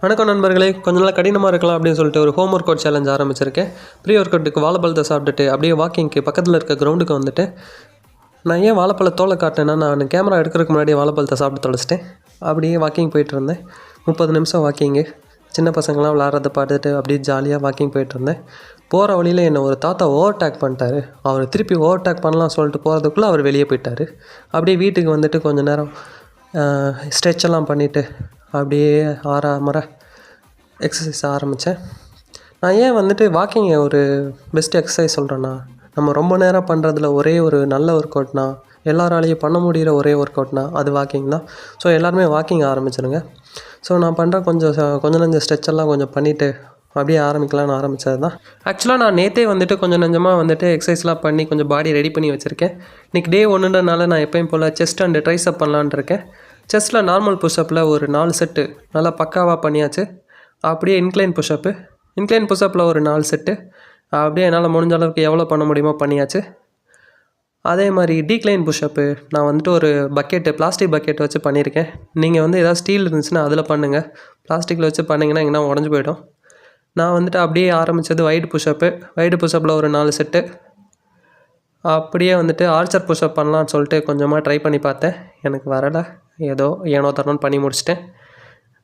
வணக்கம் நண்பர்களே. கொஞ்ச நாள் கடினமாக இருக்கலாம் அப்படின்னு சொல்லிட்டு ஒரு ஹோம் ஒர்க் அவுட் சேலஞ்ச் ஆரம்பிச்சிருக்கேன். ப்ரீ ஒர்க் அவுட்டுக்கு வாழைப்பழத்தை சாப்பிட்டுட்டு அப்படியே வாக்கிங்க்கு பக்கத்தில் இருக்க கிரவுண்டுக்கு வந்துட்டு நான் ஏன் வாழைப்பழ தோலை காட்டினேன்னா, நான் கேமரா எடுக்கிறதுக்கு முன்னாடியே வாழைப்பழத்தை சாப்பிட்டு தொலைச்சிட்டேன். அப்படியே வாக்கிங் போயிட்டுருந்தேன். 30 நிமிஷம் வாக்கிங்கு. சின்ன பசங்களாம் விளாட்றத பார்த்துட்டு அப்படியே ஜாலியாக வாக்கிங் போயிட்டுருந்தேன். போகிற வழியில் என்னை ஒரு தாத்தா ஓவர்டேக் பண்ணிட்டாரு. அவர் திருப்பி ஓவர்டேக் பண்ணலாம் சொல்லிட்டு போகிறதுக்குள்ளே அவர் வெளியே போயிட்டார். அப்படியே வீட்டுக்கு வந்துட்டு கொஞ்சம் நேரம் ஸ்ட்ரெச்செல்லாம் பண்ணிவிட்டு அப்படியே ஆறாமரை எக்ஸசைஸ் ஆரம்பித்தேன். நான் ஏன் வந்துட்டு வாக்கிங்கை ஒரு பெஸ்ட் எக்ஸசைஸ் சொல்கிறேன்னா, நம்ம ரொம்ப நேரம் பண்ணுறதுல ஒரே ஒரு நல்ல ஒர்க் அவுட்னா, எல்லாராலையும் பண்ண முடிகிற ஒரே ஒர்க் அவுட்னா அது வாக்கிங் தான். ஸோ எல்லாருமே வாக்கிங் ஆரம்பிச்சிடுங்க. ஸோ நான் பண்ணுற கொஞ்சம் நஞ்ச ஸ்ட்ரெச்செல்லாம் கொஞ்சம் பண்ணிவிட்டு அப்படியே ஆரம்பிக்கலான்னு ஆரம்பித்தது தான். ஆக்சுவலாக நான் நேற்றே வந்துட்டு கொஞ்சம் நஞ்சமாக வந்துட்டு எக்ஸசைஸ்லாம் பண்ணி கொஞ்சம் பாடி ரெடி பண்ணி வச்சுருக்கேன். இன்றைக்கி டே 1ன்றனால நான் எப்பயும் போல் செஸ்ட் அண்டு ட்ரைசப் பண்ணலான்னு இருக்கேன். செஸ்ட்டில் நார்மல் புஷ்அப்பில் ஒரு 4 செட்டு நல்லா பக்காவாக பண்ணியாச்சு. அப்படியே இன்க்ளைன் புஷ்அப்பில் ஒரு 4 செட்டு அப்படியே என்னால் முடிஞ்ச அளவுக்கு எவ்வளோ பண்ண முடியுமோ பண்ணியாச்சு. அதே மாதிரி டீக்ளைன் புஷ்அப்பு நான் வந்துட்டு ஒரு பிளாஸ்டிக் பக்கெட் வச்சு பண்ணியிருக்கேன். நீங்கள் வந்து எதாவது ஸ்டீல் இருந்துச்சுன்னா அதில் பண்ணுங்கள். பிளாஸ்டிக்கில் வச்சு பண்ணிங்கன்னா எங்கன்னா உடஞ்சி போயிடும். நான் வந்துட்டு அப்படியே ஆரம்பித்தது வைடு புஷ்அப்பில் ஒரு 4 செட்டு. அப்படியே வந்துட்டு ஆர்ச்சர் புஷ்அப் பண்ணலான்னு சொல்லிட்டு கொஞ்சமாக ட்ரை பண்ணி பார்த்தேன். எனக்கு வரலை. ஏனோ தரணும்னு பண்ணி முடிச்சிட்டேன்.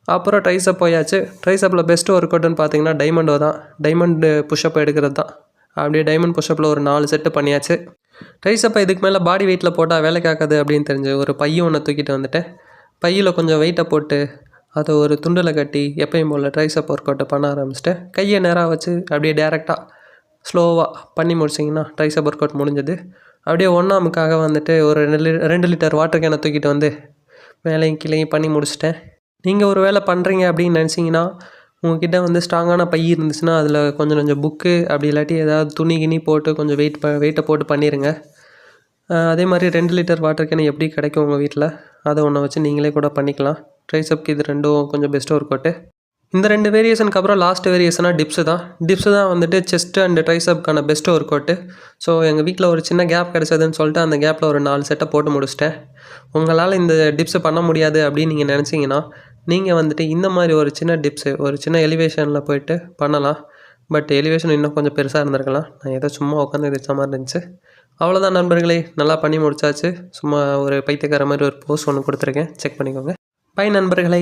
அப்புறம் ட்ரைசப் போயாச்சு. ட்ரைசப்பில் பெஸ்ட்டு ஒர்க் அவுட்டுன்னு பார்த்தீங்கன்னா டைமண்டு புஷ்அப் எடுக்கிறது தான். அப்படியே டைமண்ட் புஷ்அப்பில் ஒரு 4 செட்டு பண்ணியாச்சு. ட்ரைசப்பை இதுக்கு மேலே பாடி வெயிட்டில் போட்டால் வேலைக்கு ஆகாது அப்படின்னு தெரிஞ்சு ஒரு பையை ஒன்று தூக்கிட்டு வந்துட்டேன். பையில் கொஞ்சம் வெயிட்டை போட்டு அதை ஒரு துண்டில் கட்டி எப்பயும் போல் ட்ரைசப் ஒர்க் அவுட்டை பண்ண ஆரம்பிச்சிட்டேன். கையை நேராக வச்சு அப்படியே டேரெக்டாக ஸ்லோவாக பண்ணி முடிச்சிங்கன்னா ட்ரைசப் ஒர்க் அவுட் முடிஞ்சது. அப்படியே 1ஆமுக்காக வந்துட்டு ஒரு 2 லிட்டர் வாட்டர் கேனை தூக்கிட்டு வந்து மேலேயும் கீழேயும் பண்ணி முடிச்சிட்டேன். நீங்கள் ஒரு வேலை பண்ணுறீங்க அப்படின்னு நினச்சிங்கன்னா, உங்கள்கிட்ட வந்து ஸ்ட்ராங்கான பை இருந்துச்சுன்னா அதில் கொஞ்சம் புக்கு அப்படி இல்லாட்டி ஏதாவது துணி போட்டு கொஞ்சம் வெயிட்டை போட்டு பண்ணிடுங்க. அதே மாதிரி 2 லிட்டர் வாட்டர் கேன் எப்படி கிடைக்கும் உங்கள் வீட்டில், அதை ஒன்று வச்சு நீங்களே கூட பண்ணிக்கலாம். ட்ரைசப்க்கு இது ரெண்டும் கொஞ்சம் பெஸ்ட்டு ஒர்க் அவுட்டு. இந்த 2 வேரியேஷனுக்கு அப்புறம் லாஸ்ட் வேரியேஷனாக டிப்ஸு தான் வந்துட்டு செஸ்ட் அண்ட் ட்ரைசப்க்கான பெஸ்ட்டு ஒர்க் அவுட்டு. ஸோ எங்கள் வீட்டில் ஒரு சின்ன கேப் கிடச்சதுன்னு சொல்லிட்டு அந்த கேப்பில் ஒரு 4 செட்டை போட்டு முடிச்சிட்டேன். உங்களால் இந்த டிப்ஸு பண்ண முடியாது அப்படின்னு நீங்கள் நினச்சிங்கன்னா, நீங்கள் வந்துட்டு இந்த மாதிரி ஒரு சின்ன டிப்ஸு ஒரு சின்ன எலிவேஷனில் போயிட்டு பண்ணலாம். பட் எலிவேஷன் இன்னும் கொஞ்சம் பெருசாக இருந்திருக்கலாம். நான் ஏதோ சும்மா உட்காந்து எதிர்த்த மாதிரி இருந்துச்சு. அவ்வளோதான் நண்பர்களே, நல்லா பண்ணி முடிச்சாச்சு. சும்மா ஒரு பைத்தியக்கார மாதிரி ஒரு போஸ் ஒன்று கொடுத்துருக்கேன். செக் பண்ணிக்கோங்க. பை நண்பர்களே.